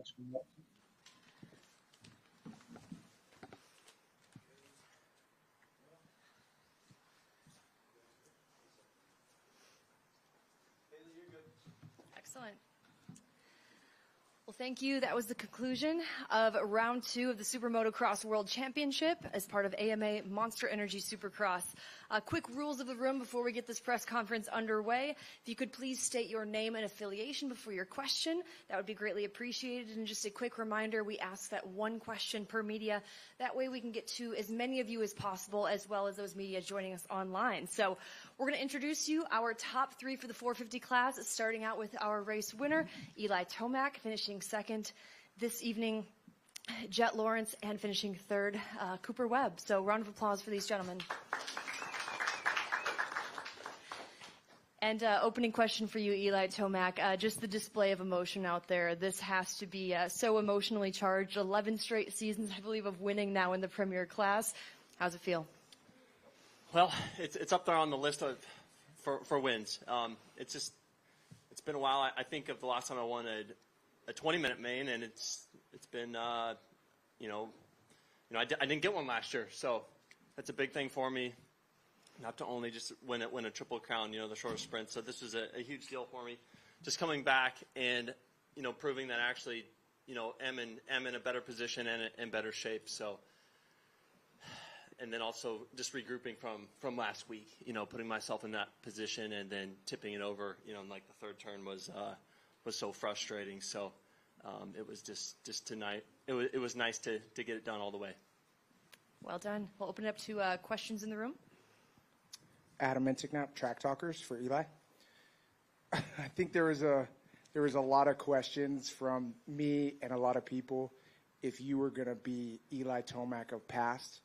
Excellent. Well, thank you. That was the conclusion of round 2 of the Super Motocross World Championship as part of AMA Monster Energy Supercross. Quick rules of the room before we get this press conference underway. If you could please state your name and affiliation before your question, that would be greatly appreciated. And just a quick reminder, we ask that one question per media. That way we can get to as many of you as possible, as well as those media joining us online. So we're going to introduce you our top 3 for the 450 class, starting out with our race winner, Eli Tomac, finishing second this evening, Jet Lawrence, and finishing third, Cooper Webb. So round of applause for these gentlemen. And opening question for you, Eli Tomac, just the display of emotion out there. This has to be so emotionally charged. 11 straight seasons, I believe, of winning now in the Premier class. How's it feel? Well, it's up there on the list for wins. It's been a while. I think of the last time I won a 20-minute main, and it's been I didn't get one last year, so that's a big thing for me. Not to only just win a triple crown, the shortest sprint. So this was a huge deal for me. Just coming back and proving that actually am in a better position and in better shape. So, and then also just regrouping from last week. Putting myself in that position and then tipping it over. Like the third turn was so frustrating. So it was just tonight. It was nice to get it done all the way. Well done. We'll open it up to questions in the room. Adam Intignap, Track Talkers for Eli. I think there was a lot of questions from me and a lot of people if you were going to be Eli Tomac of past.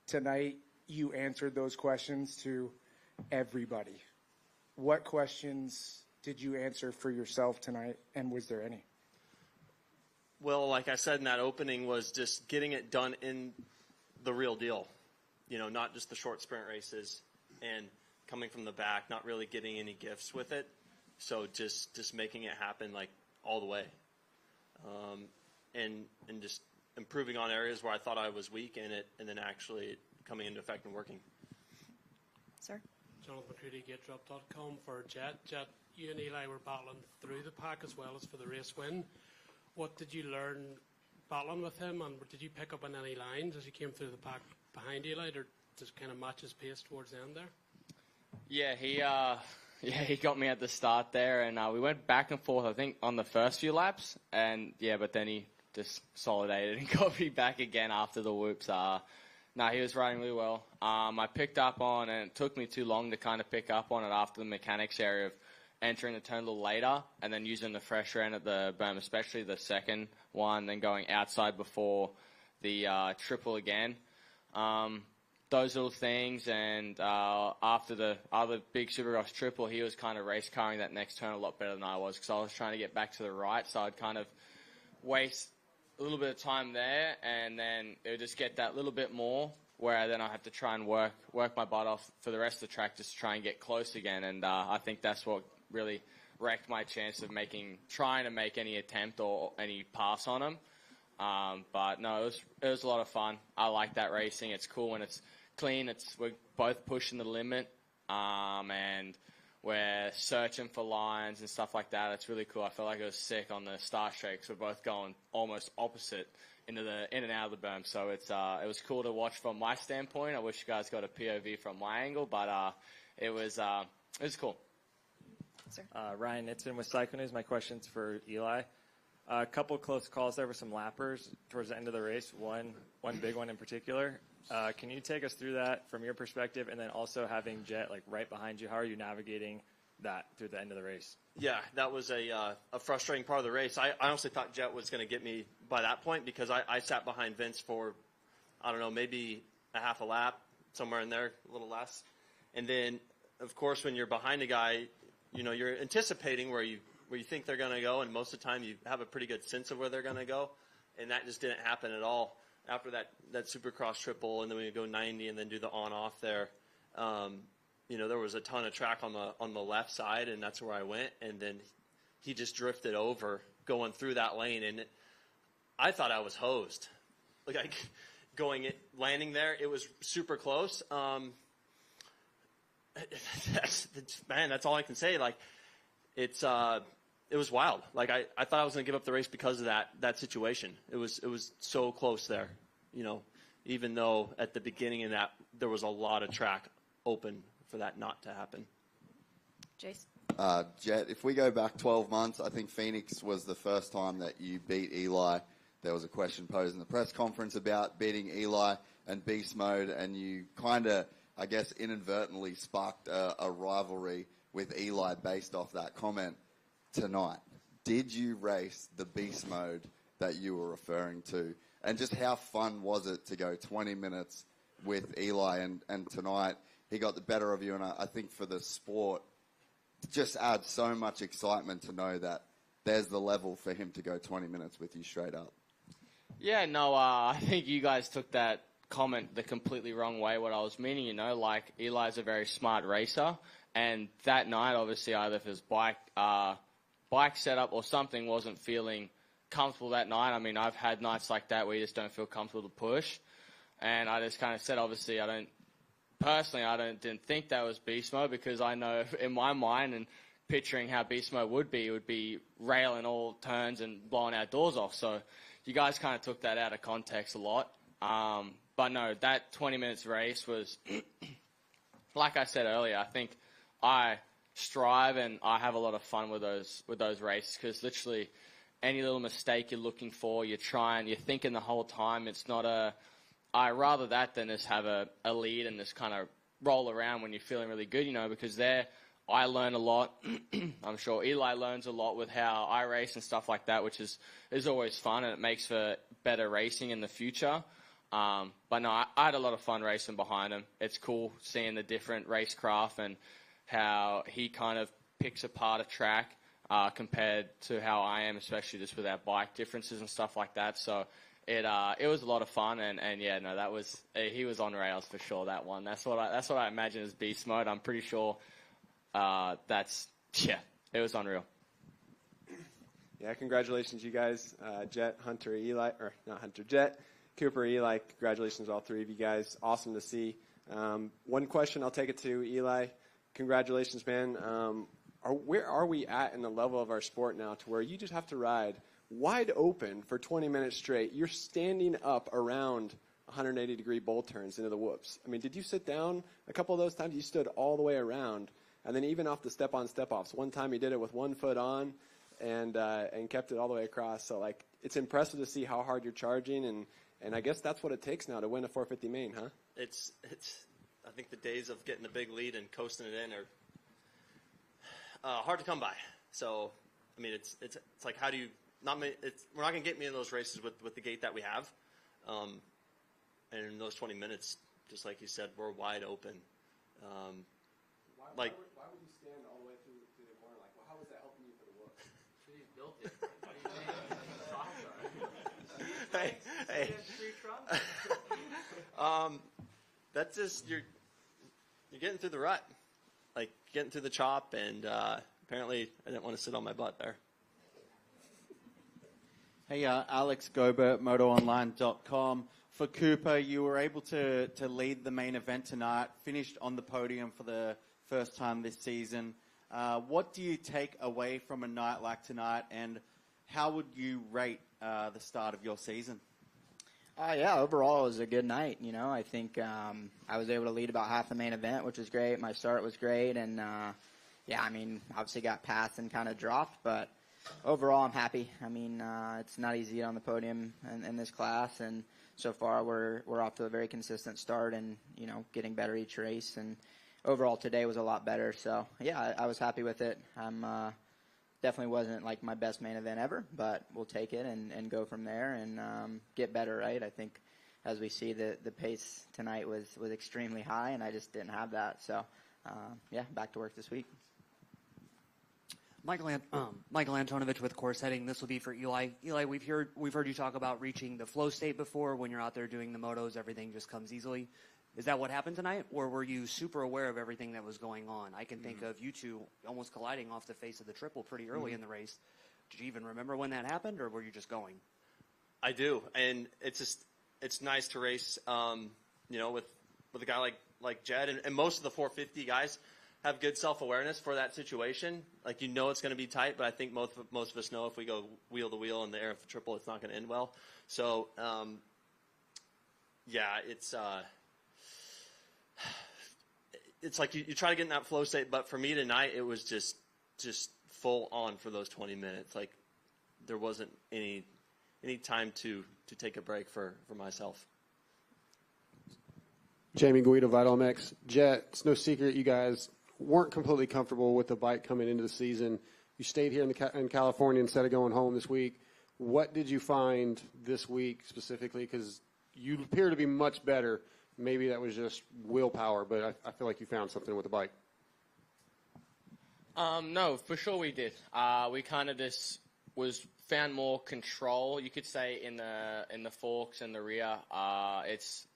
Tonight, you answered those questions to everybody. What questions did you answer for yourself tonight, and was there any? Well, like I said in that opening, was just getting it done in the real deal. Not just the short sprint races. And coming from the back, not really getting any gifts with it. So just making it happen like all the way. And just improving on areas where I thought I was weak in it, and then actually coming into effect and working. Sir? Jonathan McCready, GetDrop.com for Jet. Jet, you and Eli were battling through the pack as well as for the race win. What did you learn battling with him, and did you pick up on any lines as you came through the pack behind Eli? Just kind of match his pace towards the end there? Yeah, he got me at the start there, and we went back and forth, I think, on the first few laps, but then he just solidated and got me back again after the whoops. He was riding really well. I picked up on, and it took me too long to kind of pick up on it after the mechanics area of entering the turn a little later, and then using the fresher end at the berm, especially the second one, then going outside before the triple again. Those little things, and after the other big Supercross triple, he was kind of race carring that next turn a lot better than I was, because I was trying to get back to the right, so I'd kind of waste a little bit of time there, and then it would just get that little bit more, where then I have to try and work my butt off for the rest of the track just to try and get close again, and I think that's what really wrecked my chance of trying to make any attempt or any pass on him. But no, it was a lot of fun. I like that racing. It's cool when it's clean. We're both pushing the limit, and we're searching for lines and stuff like that. It's really cool. I felt like it was sick on the start straight because we're both going almost opposite in and out of the berm. So it was cool to watch from my standpoint. I wish you guys got a POV from my angle, but it was cool. Sir? Ryan Nitzen with Cycle News. My question's for Eli. A couple close calls there with some lappers towards the end of the race, one big one in particular. Can you take us through that from your perspective, and then also having Jet right behind you? How are you navigating that through the end of the race? Yeah, that was a frustrating part of the race. I honestly thought Jet was going to get me by that point, because I sat behind Vince for, I don't know, maybe a half a lap, somewhere in there, a little less. And then, of course, when you're behind a guy, you're anticipating where you think they're going to go, and most of the time you have a pretty good sense of where they're going to go, and that just didn't happen at all. After that Supercross triple, and then we go 90 and then do the on-off there, there was a ton of track on the left side, and that's where I went, and then he just drifted over going through that lane, and I thought I was hosed. Like landing there, it was super close. That's all I can say. Like, it was wild. Like, I thought I was going to give up the race because of that situation. It was so close there, even though at the beginning of that, there was a lot of track open for that not to happen. Jace? Jet, if we go back 12 months, I think Phoenix was the first time that you beat Eli. There was a question posed in the press conference about beating Eli and beast mode, and you kind of, I guess, inadvertently sparked a rivalry with Eli based off that comment tonight. Did you race the beast mode that you were referring to? And just how fun was it to go 20 minutes with Eli? And tonight, he got the better of you, and I think for the sport, it just adds so much excitement to know that there's the level for him to go 20 minutes with you straight up. Yeah, no, I think you guys took that comment the completely wrong way, what I was meaning, like Eli's a very smart racer, and that night, obviously, either if his bike setup or something wasn't feeling comfortable that night. I mean, I've had nights like that where you just don't feel comfortable to push, and I just kind of said, obviously, I didn't think that was beast mode, because I know in my mind and picturing how beast mode would be, it would be railing all turns and blowing our doors off. So you guys kind of took that out of context a lot. But no, that 20 minutes race was, like I said earlier, I think I strive and I have a lot of fun with those races, because literally any little mistake you're looking for, you're thinking the whole time. It's not I rather that than just have a lead and just kind of roll around when you're feeling really good, because there I learn a lot. I'm sure Eli learns a lot with how I race and stuff like that, which is always fun, and it makes for better racing in the future. But no, I had a lot of fun racing behind him. It's cool seeing the different racecraft and how he kind of picks apart a track compared to how I am, especially just with our bike differences and stuff like that. So it was a lot of fun, and yeah, no, he was on rails for sure, that one. That's what I imagine as beast mode. I'm pretty sure it was unreal. Yeah, congratulations, you guys. Jet, Hunter, Eli, or not Hunter, Jet, Cooper, Eli, congratulations, all three of you guys. Awesome to see. One question, I'll take it to Eli. Congratulations, man. Where are we at in the level of our sport now to where you just have to ride wide open for 20 minutes straight? You're standing up around 180-degree bowl turns into the whoops. I mean, did you sit down a couple of those times? You stood all the way around. And then even off the step-on, step-offs. One time he did it with 1 foot on and kept it all the way across. So, it's impressive to see how hard you're charging, and I guess that's what it takes now to win a 450 main, huh? It's. I think the days of getting the big lead and coasting it in are hard to come by. So, I mean, it's like, how do you not? We're not going to get me in those races with the gate that we have, and in those 20 minutes, just like you said, we're wide open. Why would you stand all the way through the corner? How was that helping you for the whoop? He's built it. That's just you're getting through the rut, getting through the chop, and apparently I didn't want to sit on my butt there. Hey, Alex Gobert, MotoOnline.com. For Cooper, you were able to lead the main event tonight, finished on the podium for the first time this season. What do you take away from a night like tonight, and how would you rate the start of your season? Yeah, overall it was a good night. I think I was able to lead about half the main event, which was great. My start was great, and obviously got passed and kind of dropped, but overall I'm happy. It's not easy to get on the podium in this class, and so far we're off to a very consistent start, and getting better each race, and overall today was a lot better. So yeah, I was happy with it. Definitely wasn't my best main event ever, but we'll take it and go from there and get better, right? I think as we see, the pace tonight was extremely high, and I just didn't have that. So back to work this week. Michael Antonovich with Course Heading. This will be for Eli. Eli, we've heard you talk about reaching the flow state before. When you're out there doing the motos, everything just comes easily. Is that what happened tonight, or were you super aware of everything that was going on? I can think of you two almost colliding off the face of the triple pretty early in the race. Did you even remember when that happened, or were you just going? I do, and it's nice to race, with a guy like Jed, and most of the 450 guys have good self-awareness for that situation. Like, it's going to be tight, but I think most of us know if we go wheel to wheel in the air of the triple, it's not going to end well. So, it's like you try to get in that flow state, but for me tonight, it was just full on for those 20 minutes. Like, there wasn't any time to take a break for myself. Jamie Guido, Vital MX. Jet, it's no secret you guys weren't completely comfortable with the bike coming into the season. You stayed here in California instead of going home this week. What did you find this week specifically? Because you appear to be much better. Maybe that was just willpower, but I feel like you found something with the bike. No, for sure we did. We kind of just found more control, you could say, in the forks and the rear. It's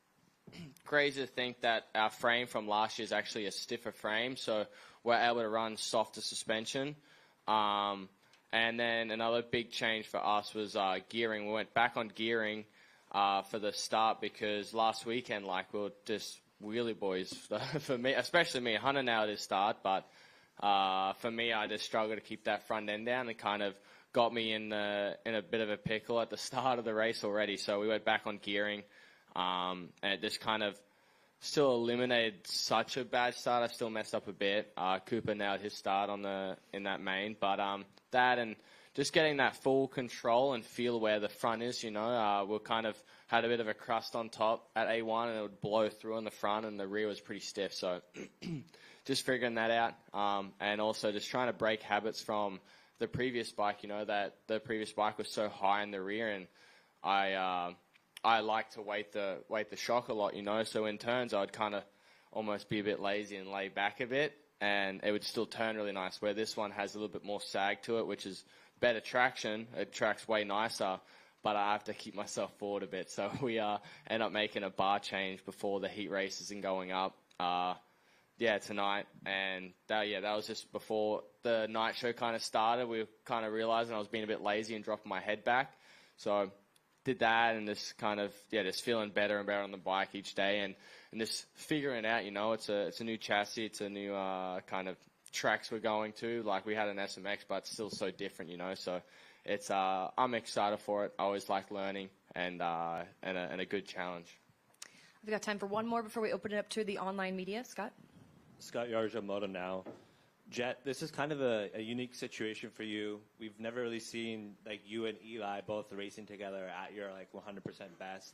crazy to think that our frame from last year is actually a stiffer frame, so we're able to run softer suspension. And then another big change for us was gearing. We went back on gearing for the start because last weekend, we were just wheelie boys. For me, especially me, Hunter nailed his start, but for me, I just struggled to keep that front end down and kind of got me in a bit of a pickle at the start of the race already. So we went back on gearing. And it just kind of still eliminated such a bad start. I still messed up a bit. Cooper nailed his start in that main, but that and just getting that full control and feel where the front is. We kind of had a bit of a crust on top at A1, and it would blow through on the front, and the rear was pretty stiff. So just figuring that out, and also just trying to break habits from the previous bike. That the previous bike was so high in the rear, and I like to weight the shock a lot, so in turns I'd kind of almost be a bit lazy and lay back a bit, and it would still turn really nice, where this one has a little bit more sag to it, which is better traction. It tracks way nicer, but I have to keep myself forward a bit. So we end up making a bar change before the heat races and going up tonight. And that was just before the night show kind of started. We were kind of realizing I was being a bit lazy and dropping my head back. So did that, and just kind of just feeling better and better on the bike each day, and just figuring out, it's a new chassis, it's a new kind of tracks we're going to. Like, we had an SMX, but it's still so different, so it's I'm excited for it. I always like learning and a good challenge. We've got time for one more before we open it up to the online media. Scott Yarja, Moto Now. Jet, this is kind of a unique situation for you. We've never really seen you and Eli both racing together at your 100% best.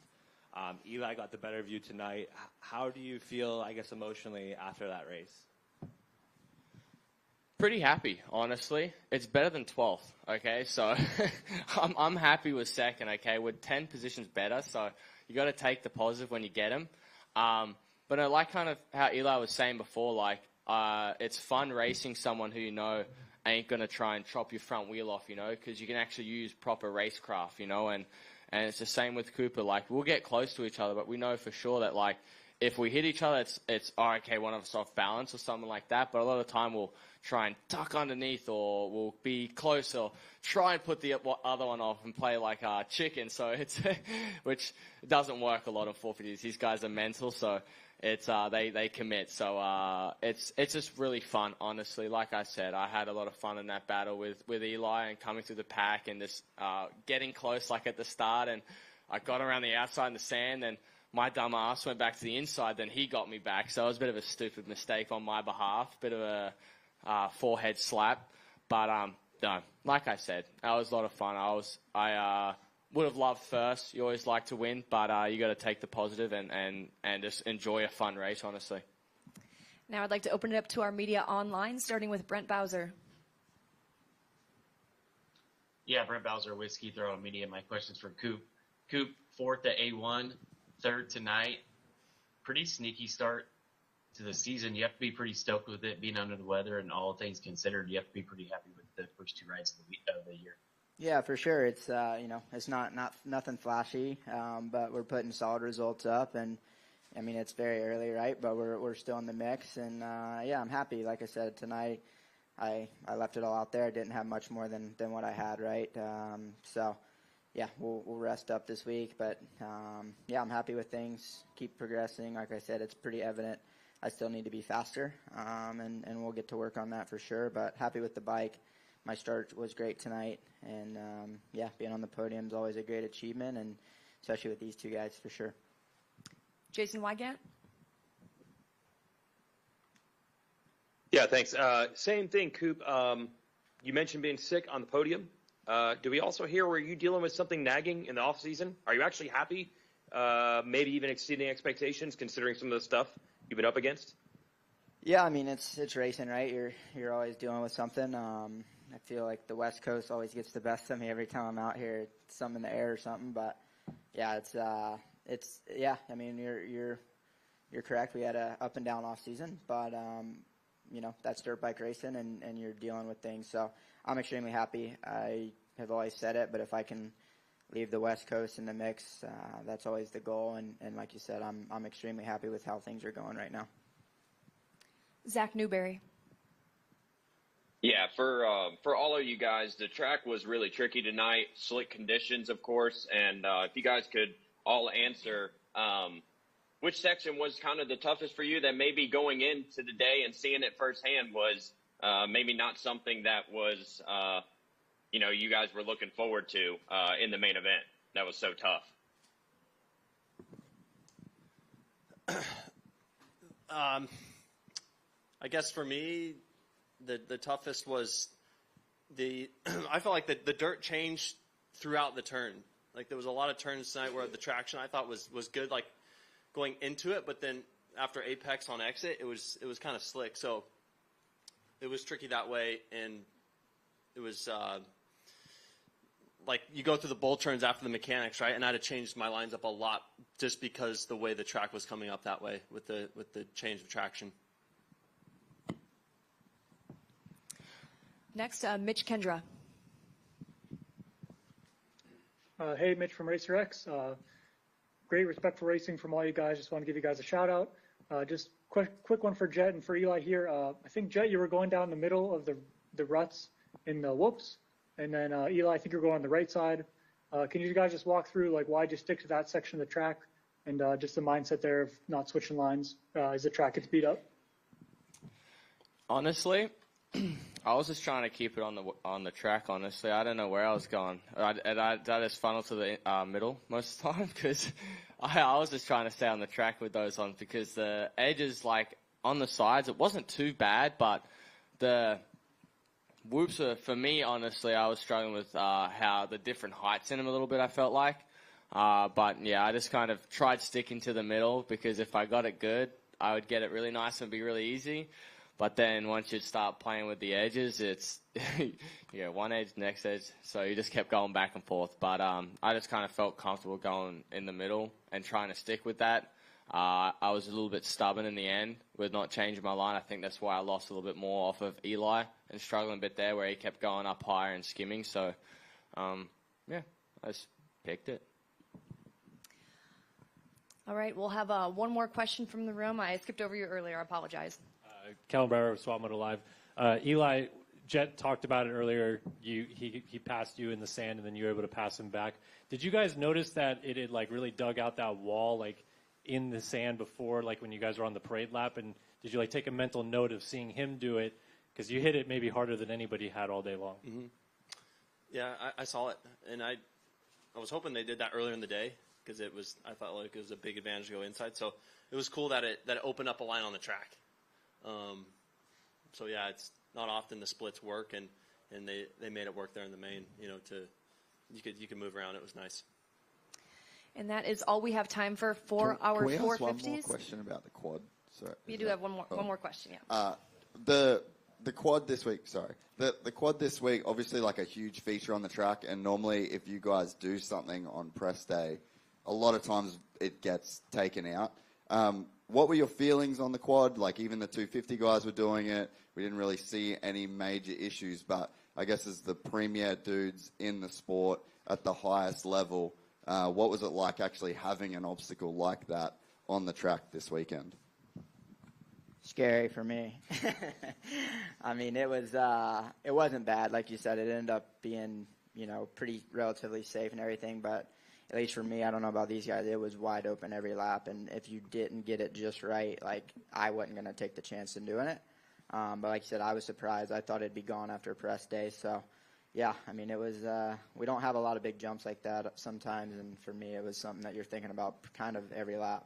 Eli got the better of you tonight. How do you feel, I guess, emotionally after that race? Pretty happy, honestly. It's better than 12th, okay? So I'm happy with second, okay? We're 10 positions better, so you got to take the positive when you get them. But I like kind of how Eli was saying before, it's fun racing someone who ain't going to try and chop your front wheel off, because you can actually use proper racecraft, and it's the same with Cooper. We'll get close to each other, but we know for sure that, if we hit each other, it's okay, one of us off balance or something like that. But a lot of the time we'll try and tuck underneath, or we'll be close, or try and put the other one off and play like chicken. So it's which doesn't work a lot in 450s. These guys are mental, so it's they commit. So it's just really fun, honestly. Like I said, I had a lot of fun in that battle with Eli and coming through the pack and just getting close at the start, and I got around the outside in the sand, and my dumb ass went back to the inside, then he got me back. So it was a bit of a stupid mistake on my behalf, bit of a forehead slap. But no, like I said, that was a lot of fun. I would have loved first. You always like to win, but you got to take the positive and just enjoy a fun race, honestly. Now I'd like to open it up to our media online, starting with Brent Bowser. Yeah, Brent Bowser, Whiskey Throw Media. My question's for Coop. Coop, 4th at A1, 3rd tonight. Pretty sneaky start to the season. You have to be pretty stoked with it, being under the weather, and all things considered, you have to be pretty happy with the first 2 rides of the year. Yeah, for sure. It's it's not nothing flashy, but we're putting solid results up, and I mean it's very early, right? But we're still in the mix, and yeah, I'm happy. Like I said tonight, I left it all out there. I didn't have much more than what I had, right? So yeah, we'll rest up this week. But yeah, I'm happy with things. Keep progressing. Like I said, it's pretty evident I still need to be faster, and we'll get to work on that for sure. But happy with the bike. My start was great tonight, and yeah, being on the podium is always a great achievement, and especially with these two guys for sure. Jason Wygant? Yeah, thanks. Same thing, Coop. You mentioned being sick on the podium. Do we also hear, were you dealing with something nagging in the off season? Are you actually happy? Maybe even exceeding expectations, considering some of the stuff you've been up against? Yeah, I mean it's racing, right? You're always dealing with something. I feel like the West Coast always gets the best of me every time I'm out here. It's some in the air or something, but yeah, it's yeah. I mean you're correct. We had a up and down off season, but you know, that's dirt bike racing, and you're dealing with things. So I'm extremely happy. I have always said it, but if I can leave the West Coast in the mix, that's always the goal. And like you said, I'm extremely happy with how things are going right now. Zach Newberry. Yeah, for all of you guys, the track was really tricky tonight. Slick conditions, of course, and if you guys could all answer, which section was kind of the toughest for you that maybe going into the day and seeing it firsthand was maybe not something that was, you know, you guys were looking forward to in the main event that was so tough? I guess for me, the toughest was I felt like the dirt changed throughout the turn. Like there was a lot of turns tonight where the traction I thought was good, like going into it, but then after apex on exit, it was kind of slick. So it was tricky that way, and it was like you go through the bull turns after the mechanics, right? And I'd have changed my lines up a lot just because the way the track was coming up that way with the change of traction. Next, Mitch Kendra. Hey, Mitch from Racer X. Great respectful racing from all you guys. Just want to give you guys a shout out. Just quick one for Jet and for Eli here. I think Jet, you were going down the middle of the ruts in the whoops, and then Eli, I think you're going on the right side. Can you guys just walk through like why just stick to that section of the track and just the mindset there of not switching lines as the track gets beat up? Honestly, I was just trying to keep it on the track. Honestly, I don't know where I was going. I just funneled to the middle most of the time because I was just trying to stay on the track with those ones because the edges, like on the sides, it wasn't too bad, but the whoops were, for me, honestly, I was struggling with how the different heights in them a little bit. I felt like, but yeah, I just kind of tried sticking to the middle because if I got it good, I would get it really nice and be really easy. But then once you start playing with the edges, it's you go one edge, next edge. So you just kept going back and forth. But I just kind of felt comfortable going in the middle and trying to stick with that. I was a little bit stubborn in the end with not changing my line. I think that's why I lost a little bit more off of Eli and struggling a bit there where he kept going up higher and skimming. So, yeah, I just picked it. All right, we'll have one more question from the room. I skipped over you earlier. I apologize. Kellen Brewer of Swap Moto Live. Eli, Jet talked about it earlier. He passed you in the sand, and then you were able to pass him back. Did you guys notice that it had like really dug out that wall like in the sand before, like when you guys were on the parade lap? And did you like take a mental note of seeing him do it because you hit it maybe harder than anybody had all day long? Mm-hmm. Yeah, I saw it, and I was hoping they did that earlier in the day because I felt like it was a big advantage to go inside. So it was cool that it opened up a line on the track. So yeah, it's not often the splits work, and they made it work there in the main. You know, you could move around. It was nice. And that is all we have time for our Can we ask 450s. one more question about the quad? Sorry, You do have one more question, yeah. The quad this week, sorry. The quad this week, obviously like a huge feature on the track, and normally if you guys do something on press day, a lot of times it gets taken out. What were your feelings on the quad? Like even the 250 guys were doing it. We didn't really see any major issues, but I guess as the premier dudes in the sport at the highest level, what was it like actually having an obstacle like that on the track this weekend? Scary for me. I mean, it wasn't bad. Like you said, it ended up being pretty relatively safe and everything. But at least for me, I don't know about these guys, it was wide open every lap. And if you didn't get it just right, like, I wasn't going to take the chance in doing it. But like you said, I was surprised. I thought it'd be gone after press day. So, yeah, I mean, it was we don't have a lot of big jumps like that sometimes. And for me, it was something that you're thinking about kind of every lap.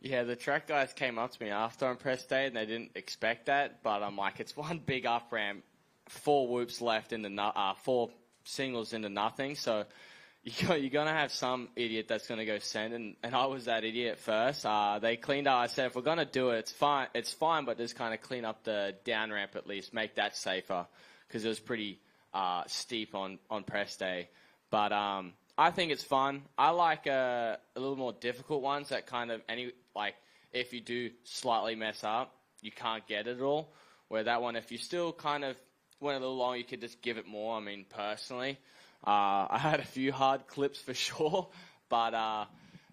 Yeah, the track guys came up to me after on press day, and they didn't expect that. But I'm like, it's one big up ramp, 4 whoops left into 4 singles into nothing. So you're going to have some idiot that's going to go send, and I was that idiot at first. They cleaned up. I said, if we're going to do it, it's fine, but just kind of clean up the down ramp at least, make that safer, because it was pretty steep on press day. But I think it's fun. I like a little more difficult ones that kind of, if you do slightly mess up, you can't get it at all. Where that one, if you still kind of went a little long, you could just give it more. I mean, personally, I had a few hard clips for sure, but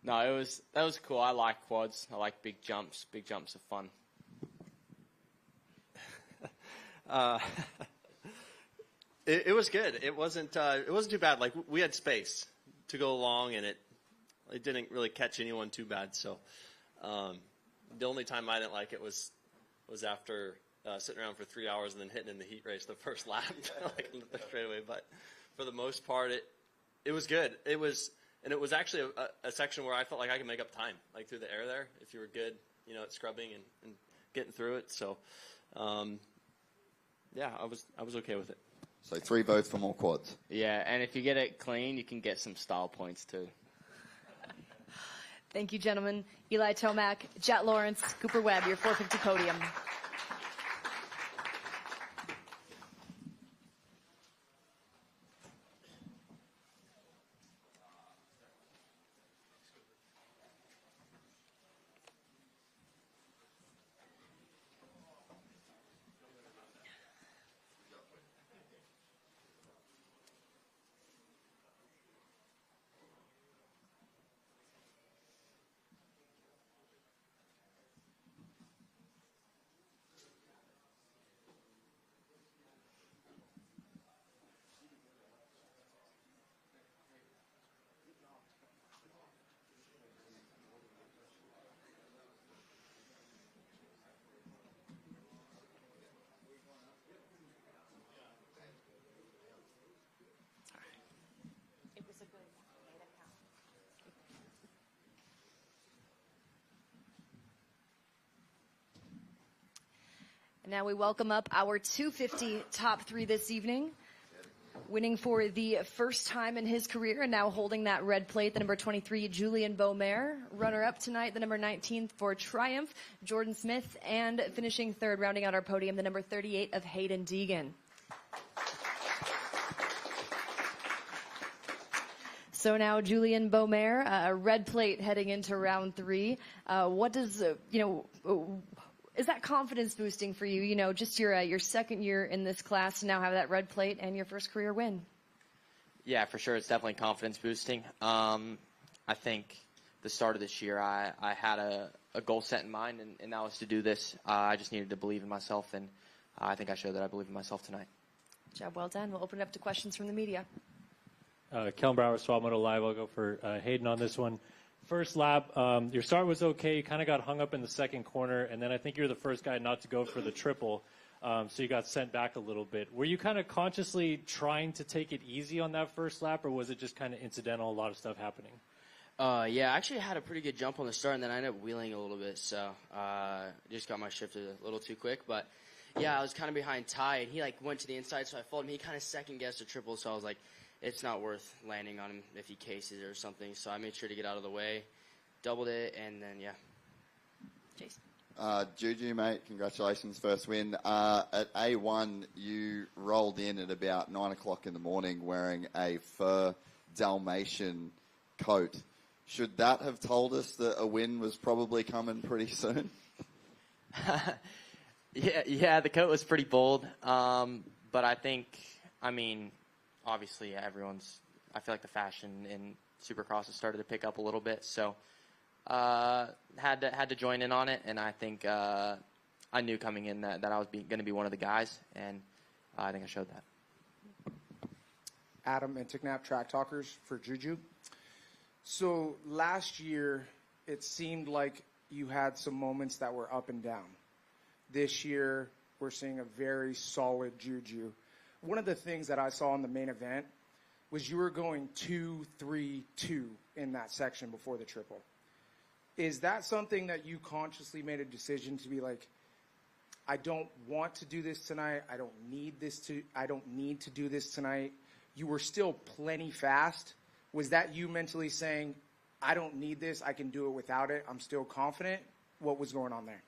no, that was cool. I like quads. I like big jumps. Big jumps are fun. It was good. It wasn't too bad. Like, we had space to go along, and it didn't really catch anyone too bad. So the only time I didn't like it was after sitting around for 3 hours and then hitting in the heat race the first lap, like in the straightaway. But for the most part, it was good. It was actually a section where I felt like I could make up time, like through the air there, if you were good, at scrubbing and getting through it. So yeah, I was okay with it. So 3 votes for more quads. Yeah, and if you get it clean, you can get some style points too. Thank you, gentlemen. Eli Tomac, Jet Lawrence, Cooper Webb, your 450 podium. Now we welcome up our 250 top 3 this evening. Winning for the first time in his career and now holding that red plate, the number 23, Julian Beaumer. Runner-up tonight, the number 19 for Triumph, Jordan Smith. And finishing third, rounding out our podium, the number 38 of Hayden Deegan. So now Julian Beaumer, a red plate heading into round 3. What does, is that confidence boosting for you? Just your second year in this class to now have that red plate and your first career win. Yeah, for sure. It's definitely confidence boosting. I think the start of this year, I had a goal set in mind, and that was to do this. I just needed to believe in myself, and I think I showed that I believe in myself tonight. Job well done. We'll open it up to questions from the media. Kellen Brower, Swap Moto Live. I'll go for Hayden on this one. First lap, your start was okay. You kind of got hung up in the second corner, and then I think you're the first guy not to go for the triple, so you got sent back a little bit. Were you kind of consciously trying to take it easy on that first lap, or was it just kind of incidental, a lot of stuff happening? Yeah, I actually had a pretty good jump on the start, and then I ended up wheeling a little bit, so just got my shift a little too quick. But, yeah, I was kind of behind Ty, and he, went to the inside, so I followed him. He kind of second-guessed a triple, so I was like, it's not worth landing on him if he cases or something. So I made sure to get out of the way, doubled it, and then, yeah. Jason. Juju, mate, congratulations, first win. At A1, you rolled in at about 9 o'clock in the morning wearing a fur Dalmatian coat. Should that have told us that a win was probably coming pretty soon? Yeah, the coat was pretty bold. But I think, obviously, I feel like the fashion in Supercross has started to pick up a little bit, so had to join in on it, and I think I knew coming in that I was going to be one of the guys, and I think I showed that. Adam and Ticknap, Track Talkers for Juju. So last year, it seemed like you had some moments that were up and down. This year, we're seeing a very solid Juju. One of the things that I saw in the main event was you were going 2-3-2 in that section before the triple. Is that something that you consciously made a decision to be like, I don't want to do this tonight. I don't need to do this tonight. You were still plenty fast. Was that you mentally saying, I don't need this. I can do it without it. I'm still confident. What was going on there?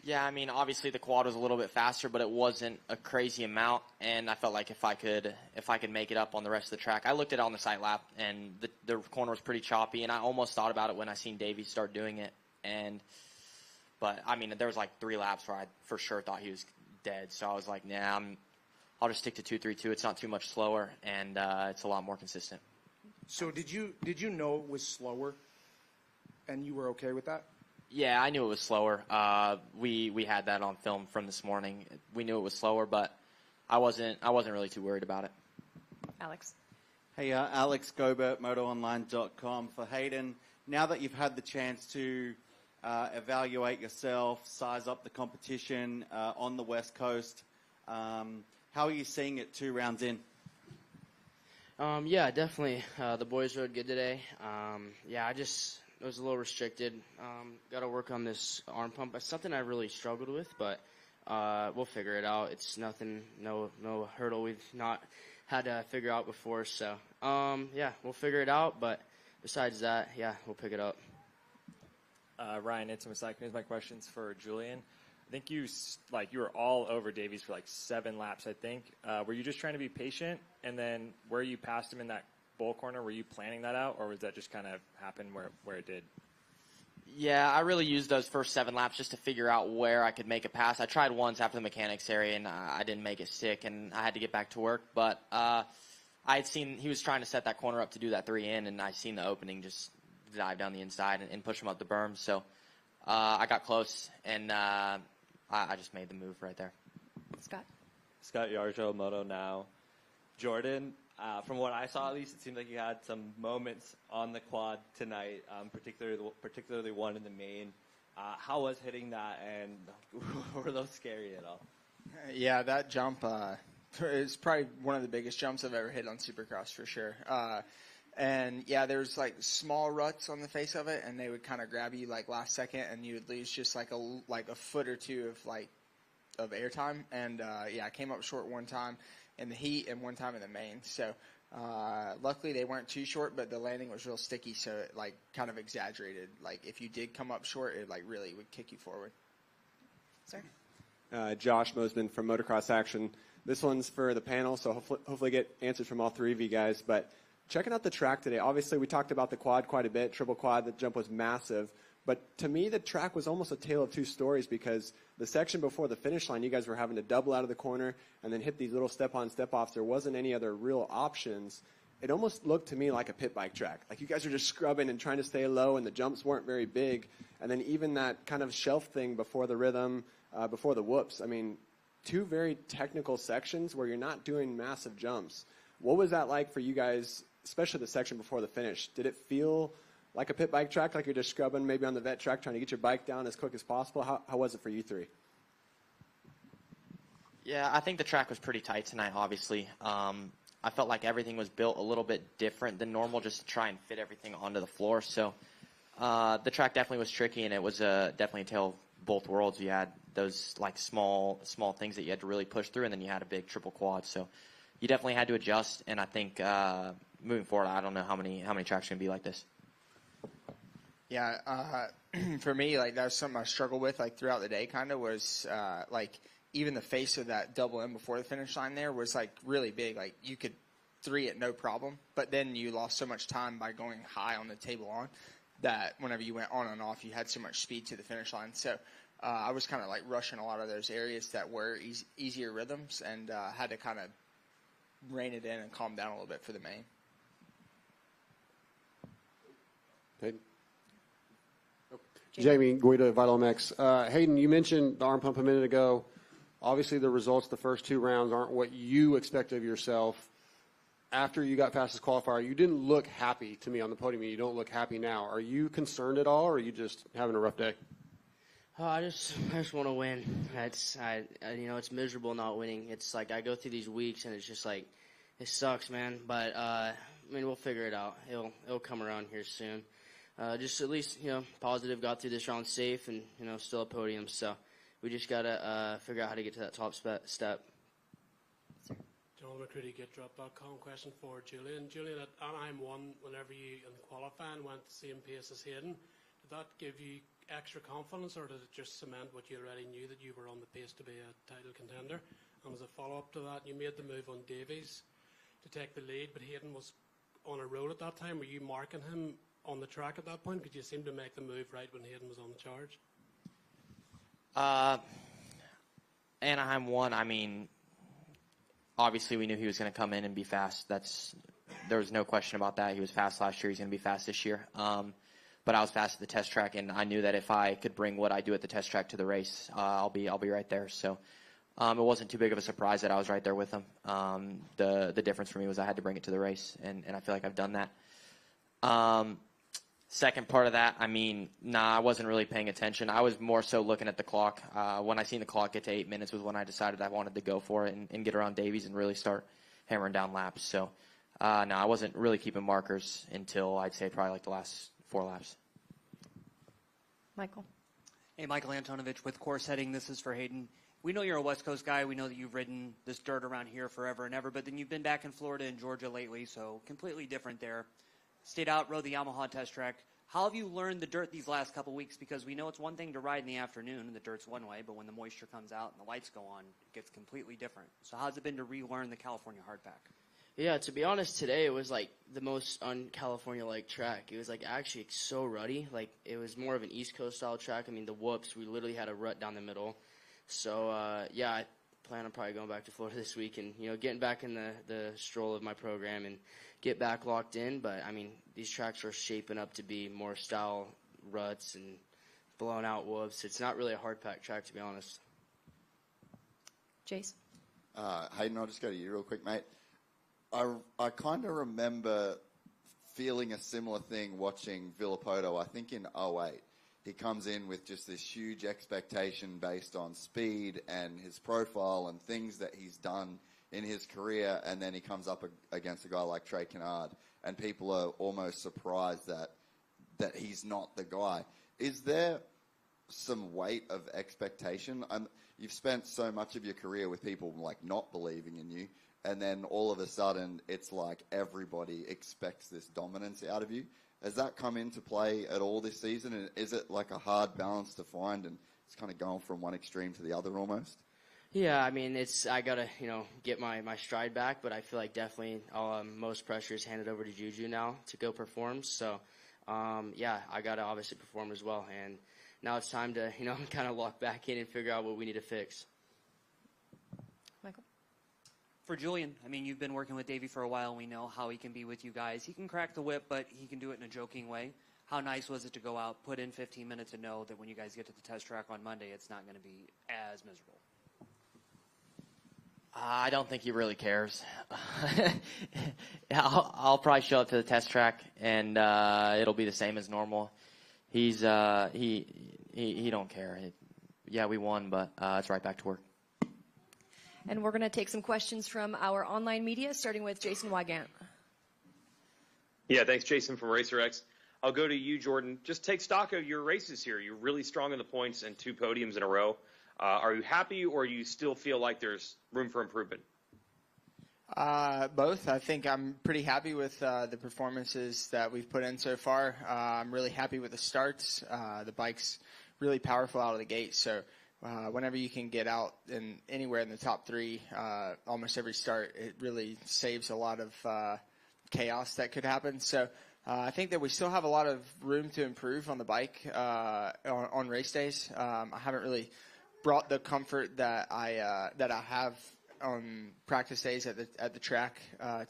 Yeah, I mean, obviously the quad was a little bit faster, but it wasn't a crazy amount. And I felt like if I could make it up on the rest of the track, I looked at it on the sight lap, and the corner was pretty choppy. And I almost thought about it when I seen Davey start doing it. But I mean, there was like 3 laps where I for sure thought he was dead. So I was like, nah, I'll just stick to 2-3-2. It's not too much slower, and it's a lot more consistent. So did you know it was slower, and you were okay with that? Yeah, I knew it was slower. We had that on film from this morning. We knew it was slower, but I wasn't really too worried about it. Alex. Hey, Alex Gobert, MotoOnline.com. For Hayden, now that you've had the chance to evaluate yourself, size up the competition on the West Coast, how are you seeing it 2 rounds in? Yeah, definitely. The boys rode good today. It was a little restricted. Got to work on this arm pump. It's something I really struggled with, but we'll figure it out. It's nothing, no hurdle we've not had to figure out before. So, we'll figure it out. But besides that, we'll pick it up. Ryan, it's Here's my questions for Julian. I think you were all over Davies for like 7 laps, I think. Were you just trying to be patient? And then where you passed him in that bowl corner, were you planning that out, or was that just kind of happen where it did? Yeah, I really used those first 7 laps just to figure out where I could make a pass. I tried once after the mechanics area, and I didn't make it stick, and I had to get back to work. But I had seen he was trying to set that corner up to do that 3 in, and I seen the opening just dive down the inside and push him up the berm. So I got close, and I just made the move right there. Scott Yarjo, Moto Now. Jordan, from what I saw, at least, it seemed like you had some moments on the quad tonight, particularly one in the main. How was hitting that, and were those scary at all? Yeah, that jump is probably one of the biggest jumps I've ever hit on Supercross for sure. And yeah, there's like small ruts on the face of it, and they would kind of grab you like last second, and you would lose just like a foot or two of airtime. And I came up short one time in the heat and one time in the main. So luckily they weren't too short, but the landing was real sticky, so it like kind of exaggerated. Like if you did come up short, it like really would kick you forward. Sir. Josh Mosman from Motocross Action. This one's for the panel, so hopefully get answers from all 3 of you guys. But checking out the track today, obviously we talked about the quad quite a bit, triple quad, the jump was massive. But to me, the track was almost a tale of 2 stories, because the section before the finish line, you guys were having to double out of the corner and then hit these little step-on, step-offs. There wasn't any other real options. It almost looked to me like a pit bike track. Like you guys were just scrubbing and trying to stay low, and the jumps weren't very big. And then even that kind of shelf thing before the rhythm, before the whoops. I mean, 2 very technical sections where you're not doing massive jumps. What was that like for you guys, especially the section before the finish? Did it feel like a pit bike track, like you're just scrubbing maybe on the vet track, trying to get your bike down as quick as possible? How was it for you 3? Yeah, I think the track was pretty tight tonight, obviously. I felt like everything was built a little bit different than normal just to try and fit everything onto the floor. So the track definitely was tricky, and it was definitely a tale of both worlds. You had those like small things that you had to really push through, and then you had a big triple quad. So you definitely had to adjust, and I think moving forward, I don't know how many tracks are going to be like this. Yeah, for me, like that was something I struggled with like throughout the day. Kind of was like even the face of that double M before the finish line there was like really big. Like you could 3 it no problem, but then you lost so much time by going high on the table on that whenever you went on and off, you had so much speed to the finish line. So I was kind of like rushing a lot of those areas that were easier rhythms, and had to kind of rein it in and calm down a little bit for the main. Okay. Jamie Guida, Vital MX. Hayden, you mentioned the arm pump a minute ago. Obviously, the results the first 2 rounds aren't what you expect of yourself. after you got past this qualifier, you didn't look happy to me on the podium. You don't look happy now. Are you concerned at all, or are you just having a rough day? Oh, I just want to win. It's miserable not winning. It's like I go through these weeks and it's just like it sucks, man. But I mean, we'll figure it out. It'll come around here soon. Just at least positive. Got through this round safe and still a podium. So we just gotta figure out how to get to that top step. John McCready, GetDrop.com. Question for Julian. Julian, at Anaheim 1, whenever you in qualifying went the same pace as Hayden, did that give you extra confidence, or did it just cement what you already knew, that you were on the pace to be a title contender? And as a follow-up to that, you made the move on Davies to take the lead, but Hayden was on a road at that time. Were you marking him on the track at that point? Could you seem to make the move right when Hayden was on the charge? Anaheim 1, I mean, obviously we knew he was going to come in and be fast. There was no question about that. He was fast last year. He's going to be fast this year. But I was fast at the test track, and I knew that if I could bring what I do at the test track to the race, I'll be right there. So it wasn't too big of a surprise that I was right there with him. The difference for me was I had to bring it to the race, and I feel like I've done that. Second part of that, I mean, I wasn't really paying attention. I was more so looking at the clock. When I seen the clock get to 8 minutes was when I decided I wanted to go for it and get around Davies and really start hammering down laps. So, I wasn't really keeping markers until I'd say probably like the last 4 laps. Michael. Hey, Michael Antonovich with Course Heading. This is for Hayden. We know you're a West Coast guy. We know that you've ridden this dirt around here forever and ever, but then you've been back in Florida and Georgia lately, so completely different there. Stayed out, rode the Yamaha test track. How have you learned the dirt these last couple weeks? Because we know it's one thing to ride in the afternoon and the dirt's one way, but when the moisture comes out and the lights go on, it gets completely different. So how's it been to relearn the California hardpack? Yeah, to be honest, today it was like the most un-California-like track. It was like actually so rutty. Like it was more of an East Coast style track. I mean, the whoops, we literally had a rut down the middle. So I plan on probably going back to Florida this week and getting back in the stroll of my program and get back locked in. But I mean, these tracks are shaping up to be more style ruts and blown out whoops. It's not really a hard pack track, to be honest. Jace. Hayden, I'll just go to you real quick, mate. I kind of remember feeling a similar thing watching Villapoto, I think in 08. He comes in with just this huge expectation based on speed and his profile and things that he's done in his career, and then he comes up against a guy like Trey Kennard, and people are almost surprised that he's not the guy. Is there some weight of expectation? You've spent so much of your career with people like not believing in you, and then all of a sudden it's like everybody expects this dominance out of you. Has that come into play at all this season? And is it like a hard balance to find, and it's kind of going from one extreme to the other almost? Yeah, I mean, I got to, get my stride back, but I feel like definitely most pressure is handed over to Juju now to go perform. So, I got to obviously perform as well. And now it's time to, kind of lock back in and figure out what we need to fix. Michael? For Julian, I mean, you've been working with Davey for a while, and we know how he can be with you guys. He can crack the whip, but he can do it in a joking way. How nice was it to go out, put in 15 minutes, and know that when you guys get to the test track on Monday, it's not going to be as miserable? I don't think he really cares. I'll probably show up to the test track, and it'll be the same as normal. He don't care. We won, but it's right back to work. And we're going to take some questions from our online media, starting with Jason Wygant. Yeah, thanks, Jason from RacerX. I'll go to you, Jordan. Just take stock of your races here. You're really strong in the points and 2 podiums in a row. Are you happy, or you still feel like there's room for improvement? Both. I think I'm pretty happy with the performances that we've put in so far. I'm really happy with the starts. The bike's really powerful out of the gate, so whenever you can get out anywhere in the top 3, almost every start, it really saves a lot of chaos that could happen. So I think that we still have a lot of room to improve on the bike on race days. I haven't really brought the comfort that I have on practice days at the track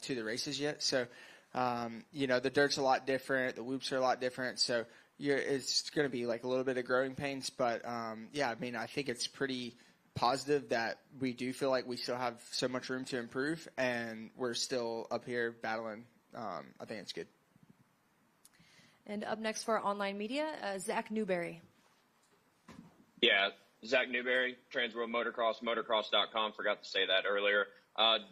to the races yet. So the dirt's a lot different, the whoops are a lot different. So it's going to be like a little bit of growing pains, but I mean, I think it's pretty positive that we do feel like we still have so much room to improve, and we're still up here battling. I think it's good. And up next for our online media, Zach Newberry. Yeah, Zach Newberry, Transworld Motocross, motocross.com. Forgot to say that earlier.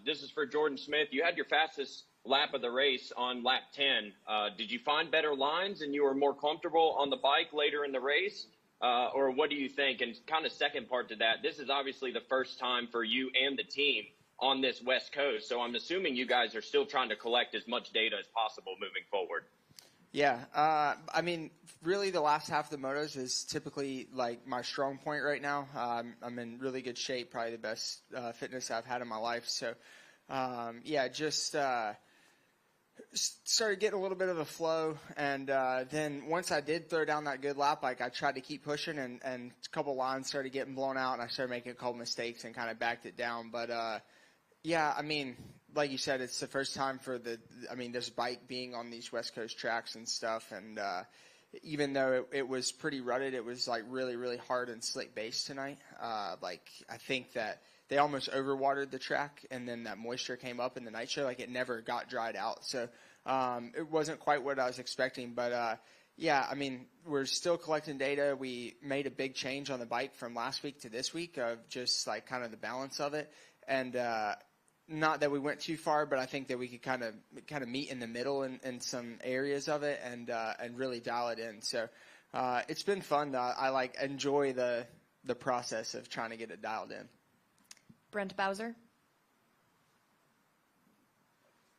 This is for Jordan Smith. You had your fastest lap of the race on lap 10. Did you find better lines and you were more comfortable on the bike later in the race? Or what do you think? And kind of second part to that, this is obviously the first time for you and the team on this West Coast. So I'm assuming you guys are still trying to collect as much data as possible moving forward. Yeah, I mean, really the last half of the motos is typically like my strong point right now. I'm in really good shape, probably the best fitness I've had in my life. So, just started getting a little bit of a flow. And then once I did throw down that good lap, like I tried to keep pushing and a couple lines started getting blown out and I started making a couple mistakes and kind of backed it down. But, I mean, like you said, it's the first time for this bike being on these West Coast tracks and stuff. And even though it was pretty rutted, it was like really, really hard and slick base tonight. I think that they almost overwatered the track, and then that moisture came up in the night show. Like it never got dried out. So it wasn't quite what I was expecting. But I mean, we're still collecting data. We made a big change on the bike from last week to this week of just like kind of the balance of it. And not that we went too far, but I think that we could kind of meet in the middle in some areas of it and really dial it in. So it's been fun. I enjoy the process of trying to get it dialed in. Brent Bowser.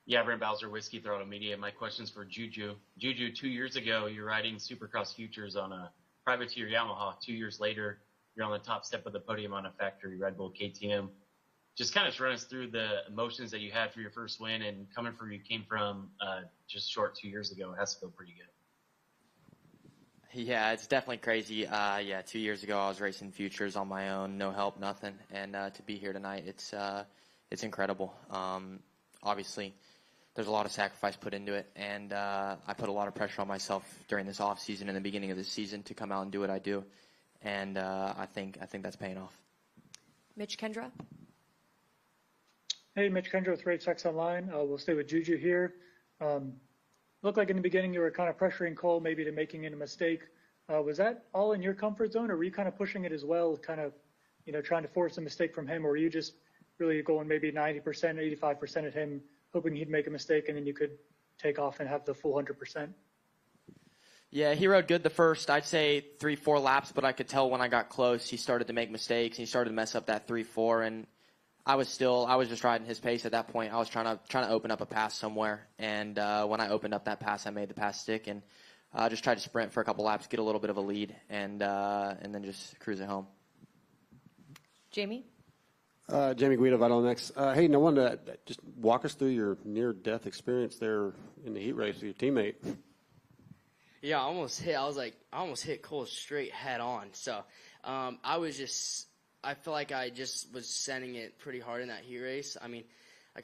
Yeah, Brent Bowser, Whiskey Throttle Media. My question's for Juju. Juju, 2 years ago, you're riding Supercross Futures on a privateer Yamaha. 2 years later, you're on the top step of the podium on a factory Red Bull KTM. Just kind of run us through the emotions that you had for your first win, and coming from you came from just short 2 years ago. It has to feel pretty good. Yeah, it's definitely crazy. 2 years ago I was racing Futures on my own, no help, nothing, and to be here tonight, it's incredible. Obviously, there's a lot of sacrifice put into it, and I put a lot of pressure on myself during this off season and the beginning of this season to come out and do what I do, and I think that's paying off. Mitch Kendra. Hey, Mitch Kendra with RaceX Online. We'll stay with Juju here. Looked like in the beginning you were kind of pressuring Cole maybe to making a mistake. Was that all in your comfort zone, or were you kind of pushing it as well, kind of, trying to force a mistake from him, or were you just really going maybe 90%, 85% at him, hoping he'd make a mistake and then you could take off and have the full 100%? Yeah, he rode good the first, I'd say 3-4 laps, but I could tell when I got close he started to make mistakes and he started to mess up that 3-4, and I was just riding his pace at that point. I was trying to open up a pass somewhere, and when I opened up that pass, I made the pass stick, and just tried to sprint for a couple laps, get a little bit of a lead, and then just cruise it home. Jamie? Jamie Guido, Vital MX. Hayden, I wanted to just walk us through your near-death experience there in the heat race with your teammate. Yeah, I almost hit Cole straight head on. So I feel like I just was sending it pretty hard in that heat race. I mean,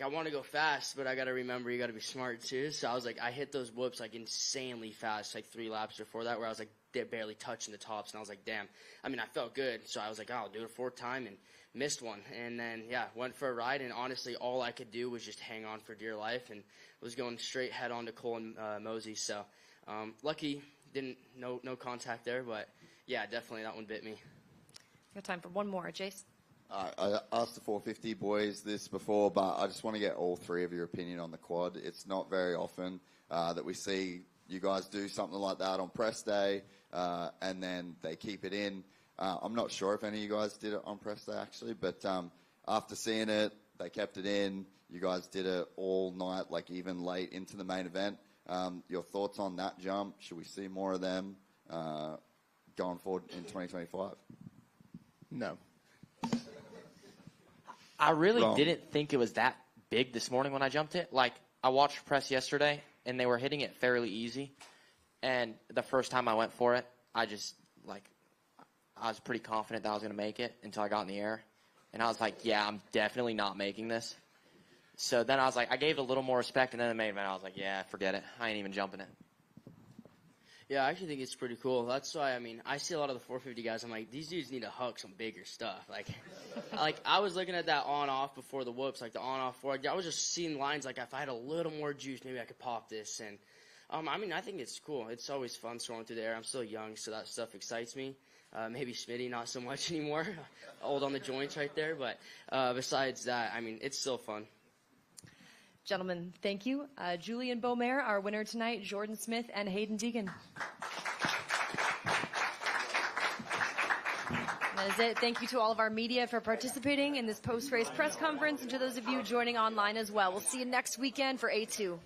I want to go fast, but I got to remember you got to be smart too. So I hit those whoops insanely fast, 3 laps before that, where I was barely touching the tops, and I was like, damn. I mean, I felt good, so I was like, I'll do it a 4th time, and missed one. And then went for a ride, and honestly, all I could do was just hang on for dear life, and was going straight head on to Cole and Mosey. So lucky, no contact there, but yeah, definitely that one bit me. Got time for one more, Jace. I asked the 450 boys this before, but I just want to get all 3 of your opinion on the quad. It's not very often that we see you guys do something like that on press day, and then they keep it in. I'm not sure if any of you guys did it on press day, actually, but after seeing it, they kept it in. You guys did it all night, even late into the main event. Your thoughts on that jump? Should we see more of them going forward in 2025? No. I really didn't think it was that big this morning when I jumped it. I watched press yesterday, and they were hitting it fairly easy. And the first time I went for it, I was pretty confident that I was going to make it until I got in the air. And I was like, yeah, I'm definitely not making this. So then I was like, I gave it a little more respect, and then the main event, I was like, yeah, forget it. I ain't even jumping it. Yeah, I actually think it's pretty cool. That's why, I mean, I see a lot of the 450 guys. I'm like, these dudes need to hug some bigger stuff. Like I was looking at that on-off before the whoops, like the on-off forward. I was just seeing lines like, if I had a little more juice, maybe I could pop this. And, I mean, I think it's cool. It's always fun scrolling through the air. I'm still young, so that stuff excites me. Maybe Smitty, not so much anymore. Old on the joints right there. But besides that, I mean, it's still fun. Gentlemen, thank you. Julian Beaumare, our winner tonight, Jordan Smith, and Hayden Deegan. That is it. Thank you to all of our media for participating in this post-race press conference and to those of you joining online as well. We'll see you next weekend for A2.